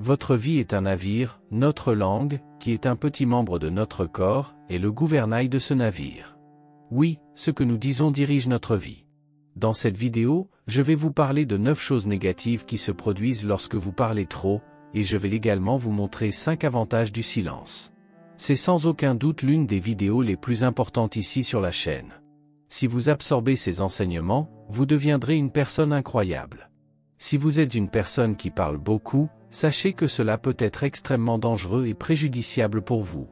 Votre vie est un navire, notre langue, qui est un petit membre de notre corps, est le gouvernail de ce navire. Oui, ce que nous disons dirige notre vie. Dans cette vidéo, je vais vous parler de 9 choses négatives qui se produisent lorsque vous parlez trop, et je vais également vous montrer 5 avantages du silence. C'est sans aucun doute l'une des vidéos les plus importantes ici sur la chaîne. Si vous absorbez ces enseignements, vous deviendrez une personne incroyable. Si vous êtes une personne qui parle beaucoup, sachez que cela peut être extrêmement dangereux et préjudiciable pour vous.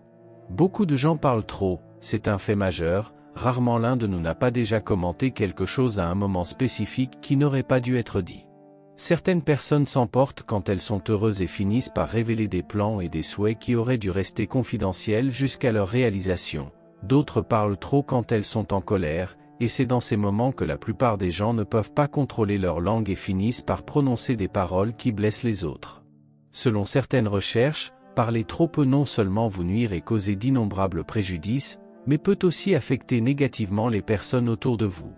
Beaucoup de gens parlent trop, c'est un fait majeur, rarement l'un de nous n'a pas déjà commenté quelque chose à un moment spécifique qui n'aurait pas dû être dit. Certaines personnes s'emportent quand elles sont heureuses et finissent par révéler des plans et des souhaits qui auraient dû rester confidentiels jusqu'à leur réalisation. D'autres parlent trop quand elles sont en colère, et c'est dans ces moments que la plupart des gens ne peuvent pas contrôler leur langue et finissent par prononcer des paroles qui blessent les autres. Selon certaines recherches, parler trop peut non seulement vous nuire et causer d'innombrables préjudices, mais peut aussi affecter négativement les personnes autour de vous.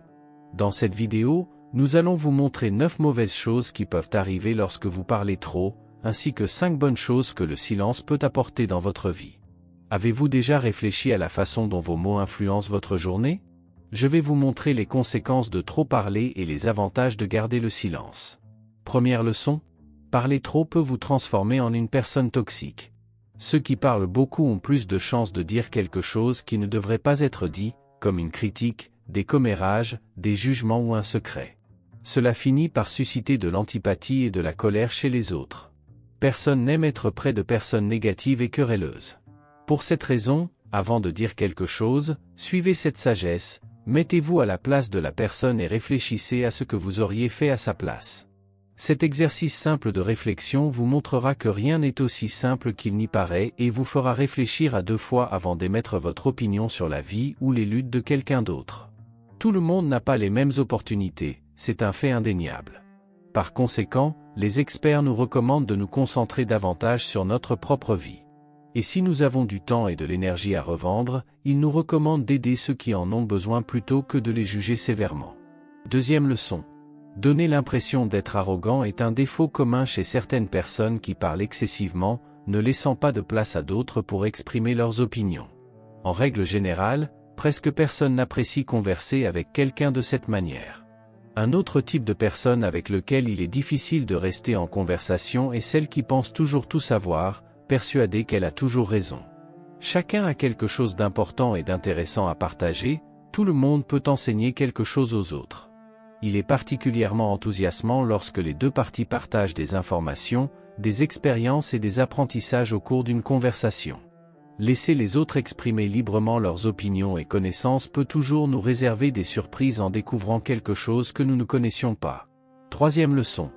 Dans cette vidéo, nous allons vous montrer 9 mauvaises choses qui peuvent arriver lorsque vous parlez trop, ainsi que 5 bonnes choses que le silence peut apporter dans votre vie. Avez-vous déjà réfléchi à la façon dont vos mots influencent votre journée? Je vais vous montrer les conséquences de trop parler et les avantages de garder le silence. Première leçon. Parler trop peut vous transformer en une personne toxique. Ceux qui parlent beaucoup ont plus de chances de dire quelque chose qui ne devrait pas être dit, comme une critique, des commérages, des jugements ou un secret. Cela finit par susciter de l'antipathie et de la colère chez les autres. Personne n'aime être près de personnes négatives et querelleuses. Pour cette raison, avant de dire quelque chose, suivez cette sagesse, mettez-vous à la place de la personne et réfléchissez à ce que vous auriez fait à sa place. Cet exercice simple de réflexion vous montrera que rien n'est aussi simple qu'il n'y paraît et vous fera réfléchir à 2 fois avant d'émettre votre opinion sur la vie ou les luttes de quelqu'un d'autre. Tout le monde n'a pas les mêmes opportunités, c'est un fait indéniable. Par conséquent, les experts nous recommandent de nous concentrer davantage sur notre propre vie. Et si nous avons du temps et de l'énergie à revendre, ils nous recommandent d'aider ceux qui en ont besoin plutôt que de les juger sévèrement. Deuxième leçon. Donner l'impression d'être arrogant est un défaut commun chez certaines personnes qui parlent excessivement, ne laissant pas de place à d'autres pour exprimer leurs opinions. En règle générale, presque personne n'apprécie converser avec quelqu'un de cette manière. Un autre type de personne avec lequel il est difficile de rester en conversation est celle qui pense toujours tout savoir, persuadée qu'elle a toujours raison. Chacun a quelque chose d'important et d'intéressant à partager, tout le monde peut enseigner quelque chose aux autres. Il est particulièrement enthousiasmant lorsque les 2 parties partagent des informations, des expériences et des apprentissages au cours d'une conversation. Laisser les autres exprimer librement leurs opinions et connaissances peut toujours nous réserver des surprises en découvrant quelque chose que nous ne connaissions pas. Troisième leçon.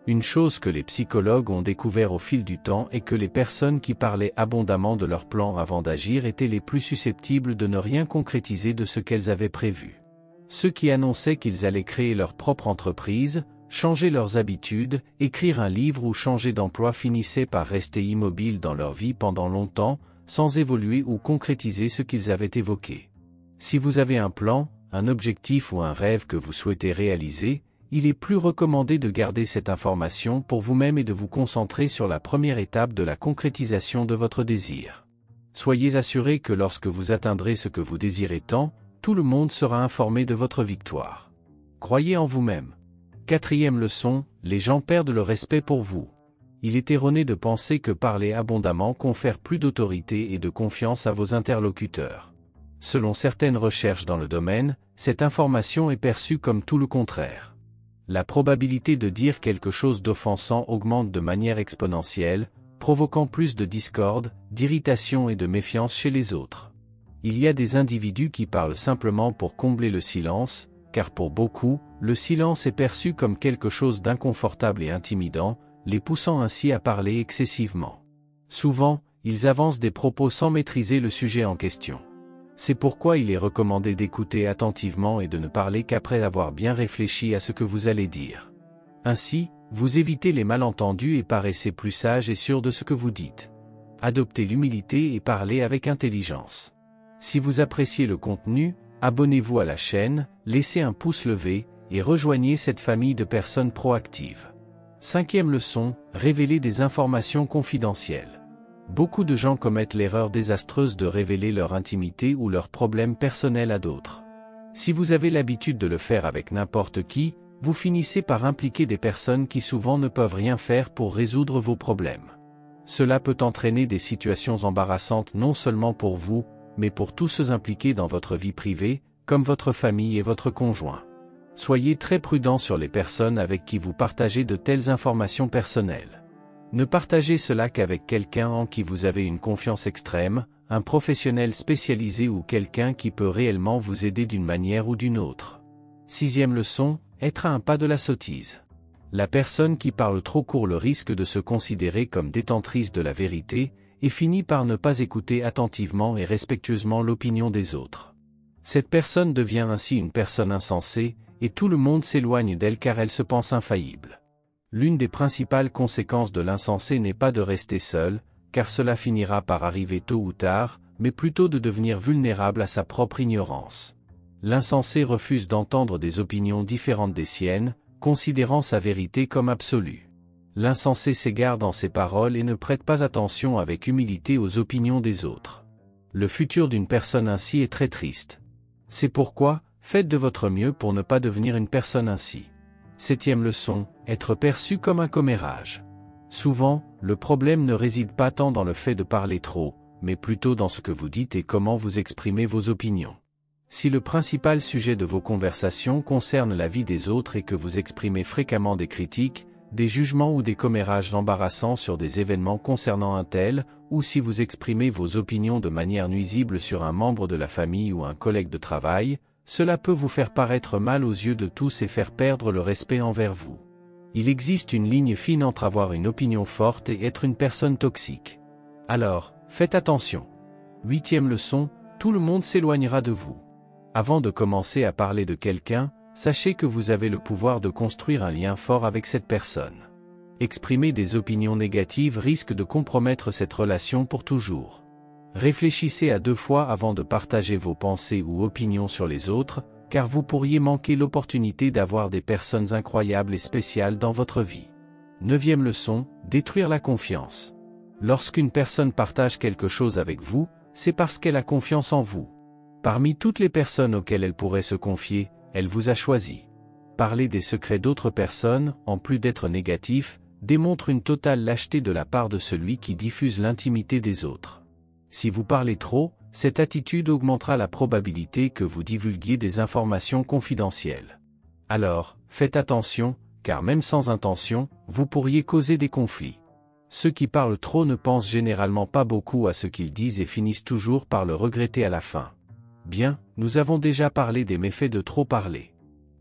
Une chose que les psychologues ont découvert au fil du temps est que les personnes qui parlaient abondamment de leurs plans avant d'agir étaient les plus susceptibles de ne rien concrétiser de ce qu'elles avaient prévu. Ceux qui annonçaient qu'ils allaient créer leur propre entreprise, changer leurs habitudes, écrire un livre ou changer d'emploi finissaient par rester immobiles dans leur vie pendant longtemps, sans évoluer ou concrétiser ce qu'ils avaient évoqué. Si vous avez un plan, un objectif ou un rêve que vous souhaitez réaliser, il est plus recommandé de garder cette information pour vous-même et de vous concentrer sur la première étape de la concrétisation de votre désir. Soyez assurés que lorsque vous atteindrez ce que vous désirez tant, tout le monde sera informé de votre victoire. Croyez en vous-même. Quatrième leçon, les gens perdent le respect pour vous. Il est erroné de penser que parler abondamment confère plus d'autorité et de confiance à vos interlocuteurs. Selon certaines recherches dans le domaine, cette information est perçue comme tout le contraire. La probabilité de dire quelque chose d'offensant augmente de manière exponentielle, provoquant plus de discorde, d'irritation et de méfiance chez les autres. Il y a des individus qui parlent simplement pour combler le silence, car pour beaucoup, le silence est perçu comme quelque chose d'inconfortable et intimidant, les poussant ainsi à parler excessivement. Souvent, ils avancent des propos sans maîtriser le sujet en question. C'est pourquoi il est recommandé d'écouter attentivement et de ne parler qu'après avoir bien réfléchi à ce que vous allez dire. Ainsi, vous évitez les malentendus et paraissez plus sage et sûr de ce que vous dites. Adoptez l'humilité et parlez avec intelligence. Si vous appréciez le contenu, abonnez-vous à la chaîne, laissez un pouce levé, et rejoignez cette famille de personnes proactives. Cinquième leçon, révéler des informations confidentielles. Beaucoup de gens commettent l'erreur désastreuse de révéler leur intimité ou leurs problèmes personnels à d'autres. Si vous avez l'habitude de le faire avec n'importe qui, vous finissez par impliquer des personnes qui souvent ne peuvent rien faire pour résoudre vos problèmes. Cela peut entraîner des situations embarrassantes non seulement pour vous, mais pour tous ceux impliqués dans votre vie privée, comme votre famille et votre conjoint. Soyez très prudent sur les personnes avec qui vous partagez de telles informations personnelles. Ne partagez cela qu'avec quelqu'un en qui vous avez une confiance extrême, un professionnel spécialisé ou quelqu'un qui peut réellement vous aider d'une manière ou d'une autre. Sixième leçon, être à un pas de la sottise. La personne qui parle trop court le risque de se considérer comme détentrice de la vérité, et finit par ne pas écouter attentivement et respectueusement l'opinion des autres. Cette personne devient ainsi une personne insensée, et tout le monde s'éloigne d'elle car elle se pense infaillible. L'une des principales conséquences de l'insensé n'est pas de rester seul, car cela finira par arriver tôt ou tard, mais plutôt de devenir vulnérable à sa propre ignorance. L'insensé refuse d'entendre des opinions différentes des siennes, considérant sa vérité comme absolue. L'insensé s'égare dans ses paroles et ne prête pas attention avec humilité aux opinions des autres. Le futur d'une personne ainsi est très triste. C'est pourquoi, faites de votre mieux pour ne pas devenir une personne ainsi. Septième leçon, être perçu comme un commérage. Souvent, le problème ne réside pas tant dans le fait de parler trop, mais plutôt dans ce que vous dites et comment vous exprimez vos opinions. Si le principal sujet de vos conversations concerne la vie des autres et que vous exprimez fréquemment des critiques, des jugements ou des commérages embarrassants sur des événements concernant un tel, ou si vous exprimez vos opinions de manière nuisible sur un membre de la famille ou un collègue de travail, cela peut vous faire paraître mal aux yeux de tous et faire perdre le respect envers vous. Il existe une ligne fine entre avoir une opinion forte et être une personne toxique. Alors, faites attention. Huitième leçon, tout le monde s'éloignera de vous. Avant de commencer à parler de quelqu'un, sachez que vous avez le pouvoir de construire un lien fort avec cette personne. Exprimer des opinions négatives risque de compromettre cette relation pour toujours. Réfléchissez à 2 fois avant de partager vos pensées ou opinions sur les autres, car vous pourriez manquer l'opportunité d'avoir des personnes incroyables et spéciales dans votre vie. Neuvième leçon, détruire la confiance. Lorsqu'une personne partage quelque chose avec vous, c'est parce qu'elle a confiance en vous. Parmi toutes les personnes auxquelles elle pourrait se confier, elle vous a choisi. Parler des secrets d'autres personnes, en plus d'être négatif, démontre une totale lâcheté de la part de celui qui diffuse l'intimité des autres. Si vous parlez trop, cette attitude augmentera la probabilité que vous divulguiez des informations confidentielles. Alors, faites attention, car même sans intention, vous pourriez causer des conflits. Ceux qui parlent trop ne pensent généralement pas beaucoup à ce qu'ils disent et finissent toujours par le regretter à la fin. Bien, nous avons déjà parlé des méfaits de trop parler.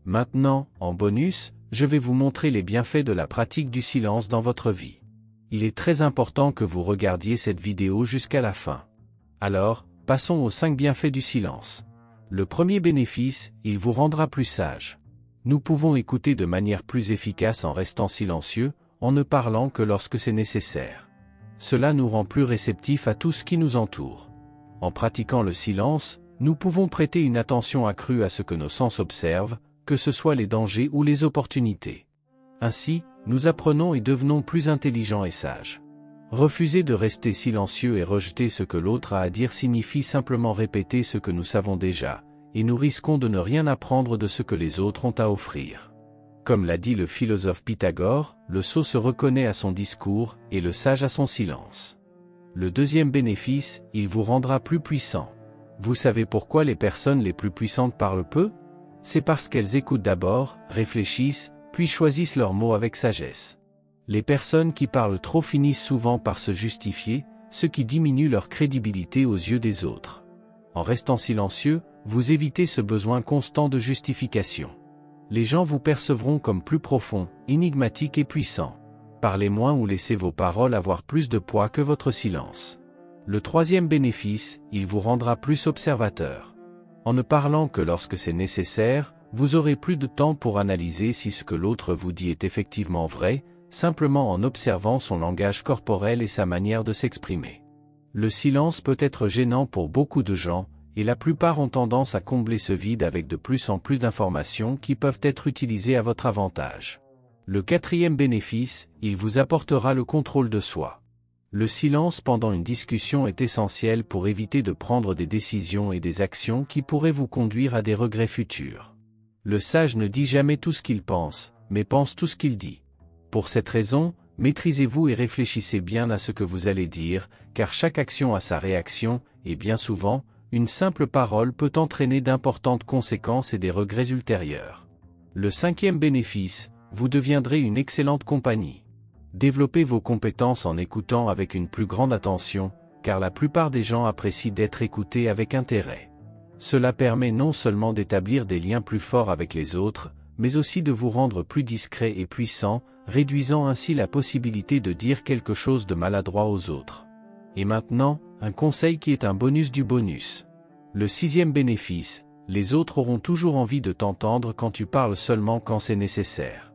Maintenant, en bonus, je vais vous montrer les bienfaits de la pratique du silence dans votre vie. Il est très important que vous regardiez cette vidéo jusqu'à la fin. Alors, passons aux 5 bienfaits du silence. Le premier bénéfice, il vous rendra plus sage. Nous pouvons écouter de manière plus efficace en restant silencieux, en ne parlant que lorsque c'est nécessaire. Cela nous rend plus réceptifs à tout ce qui nous entoure. En pratiquant le silence, nous pouvons prêter une attention accrue à ce que nos sens observent, que ce soit les dangers ou les opportunités. Ainsi, nous apprenons et devenons plus intelligents et sages. Refuser de rester silencieux et rejeter ce que l'autre a à dire signifie simplement répéter ce que nous savons déjà, et nous risquons de ne rien apprendre de ce que les autres ont à offrir. Comme l'a dit le philosophe Pythagore, le sot se reconnaît à son discours, et le sage à son silence. Le deuxième bénéfice, il vous rendra plus puissant. Vous savez pourquoi les personnes les plus puissantes parlent peu? C'est parce qu'elles écoutent d'abord, réfléchissent, puis choisissent leurs mots avec sagesse. Les personnes qui parlent trop finissent souvent par se justifier, ce qui diminue leur crédibilité aux yeux des autres. En restant silencieux, vous évitez ce besoin constant de justification. Les gens vous percevront comme plus profond, énigmatique et puissant. Parlez moins ou laissez vos paroles avoir plus de poids que votre silence. Le troisième bénéfice, il vous rendra plus observateur. En ne parlant que lorsque c'est nécessaire, vous aurez plus de temps pour analyser si ce que l'autre vous dit est effectivement vrai, simplement en observant son langage corporel et sa manière de s'exprimer. Le silence peut être gênant pour beaucoup de gens, et la plupart ont tendance à combler ce vide avec de plus en plus d'informations qui peuvent être utilisées à votre avantage. Le quatrième bénéfice, il vous apportera le contrôle de soi. Le silence pendant une discussion est essentiel pour éviter de prendre des décisions et des actions qui pourraient vous conduire à des regrets futurs. Le sage ne dit jamais tout ce qu'il pense, mais pense tout ce qu'il dit. Pour cette raison, maîtrisez-vous et réfléchissez bien à ce que vous allez dire, car chaque action a sa réaction, et bien souvent, une simple parole peut entraîner d'importantes conséquences et des regrets ultérieurs. Le cinquième bénéfice, vous deviendrez une excellente compagnie. Développez vos compétences en écoutant avec une plus grande attention, car la plupart des gens apprécient d'être écoutés avec intérêt. Cela permet non seulement d'établir des liens plus forts avec les autres, mais aussi de vous rendre plus discret et puissant, réduisant ainsi la possibilité de dire quelque chose de maladroit aux autres. Et maintenant, un conseil qui est un bonus du bonus. Le sixième bénéfice, les autres auront toujours envie de t'entendre quand tu parles seulement quand c'est nécessaire.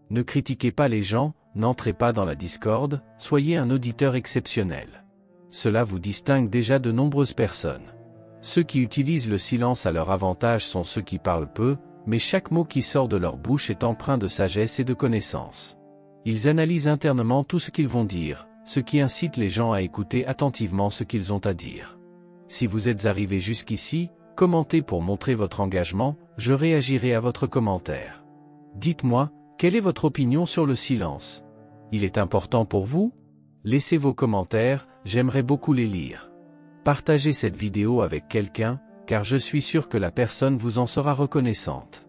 Ne critiquez pas les gens, n'entrez pas dans la discorde, soyez un auditeur exceptionnel. Cela vous distingue déjà de nombreuses personnes. Ceux qui utilisent le silence à leur avantage sont ceux qui parlent peu, mais chaque mot qui sort de leur bouche est empreint de sagesse et de connaissance. Ils analysent internement tout ce qu'ils vont dire, ce qui incite les gens à écouter attentivement ce qu'ils ont à dire. Si vous êtes arrivé jusqu'ici, commentez pour montrer votre engagement, je réagirai à votre commentaire. Dites-moi, quelle est votre opinion sur le silence? Il est important pour vous? Laissez vos commentaires, j'aimerais beaucoup les lire. Partagez cette vidéo avec quelqu'un, car je suis sûr que la personne vous en sera reconnaissante.